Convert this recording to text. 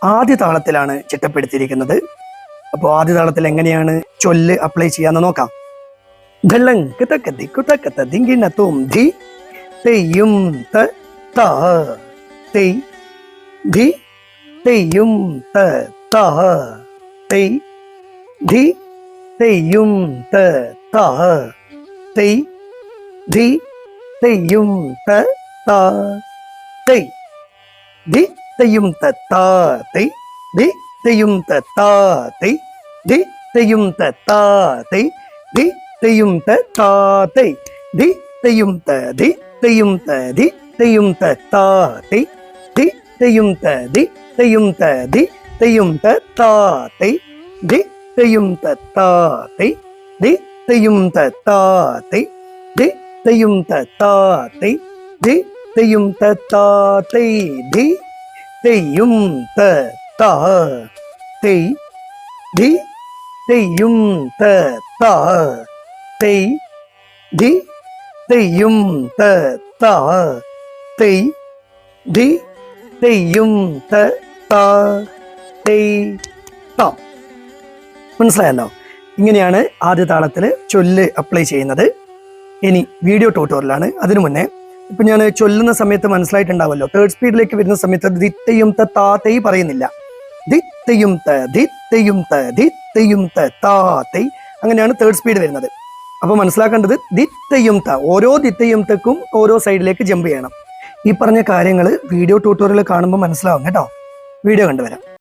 ആദ്യ താളത്തിലാണ് ചിട്ടപ്പെടുത്തിയിരിക്കുന്നത്. അപ്പോൾ ആദ്യ താളത്തിൽ എങ്ങനെയാണ് ചൊല്ല് അപ്ലൈ ചെയ്യാന്ന് നോക്കാം. ധി തെയ്യും ത ത തെയ് ധി തെയ്യും ത ത തെയ് ധി തെയ്യും ത ത തെയ് ധി തെയ്യും ത ത തെയ് ധി തെയ്യും ത ത തെയ് ധി തെയ്യും ത ത തെയ് ധി തെയ്യും ത ത തെയ് ധി തെയ്യും ത ത തെയ് ധി തെയ്യും ത ധി തെയ്യും ത ധി തെയ്യും ത ത തെയ് ധി തെയ്യും ത ധി തെയ്യും ത ധി തെയ്യും ത ത തെയ് ധി തെയ്യും ത ത തെയ് ധി തെയ്യും ത ത തെയ് ധി തെയ്യും ത ത തെയ് ധി തെയ്യും ത ത തെയ് ധി തെയ്യും ത ത തെയ് ധി തെയ്യും ത ത തെയ് ധി തെയ്യും ത ത തെയ് ധി തെയ്യും ത ത തെയ് ത. മനസ്സിലായല്ലോ? ഇങ്ങനെയാണ് ആദ്യ താളത്തിൽ ചൊല്ല് അപ്ലൈ ചെയ്യുന്നത്. ഇനി വീഡിയോ ട്യൂട്ടോറിയലാണ്. അതിനു മുന്നേ ഇപ്പൊ ഞാൻ ചൊല്ലുന്ന സമയത്ത് മനസ്സിലായിട്ടുണ്ടാവുമല്ലോ, തേർഡ് സ്പീഡിലേക്ക് വരുന്ന സമയത്ത് ദിത്തയും ത താ തെയ് പറയുന്നില്ല. ദിത്തയും ത ദിത്തയും ത ദിത്തയും ത താ തെയ്, അങ്ങനെയാണ് തേർഡ് സ്പീഡ് വരുന്നത്. അപ്പൊ മനസ്സിലാക്കേണ്ടത് ദിത്തയും ത, ഓരോ ദിത്തയും തക്കും ഓരോ സൈഡിലേക്ക് ജമ്പ് ചെയ്യണം. ഈ പറഞ്ഞ കാര്യങ്ങൾ വീഡിയോ ട്യൂട്ടോറിയൽ കാണുമ്പോൾ മനസ്സിലാവും കേട്ടോ. വീഡിയോ കണ്ടുവരാം.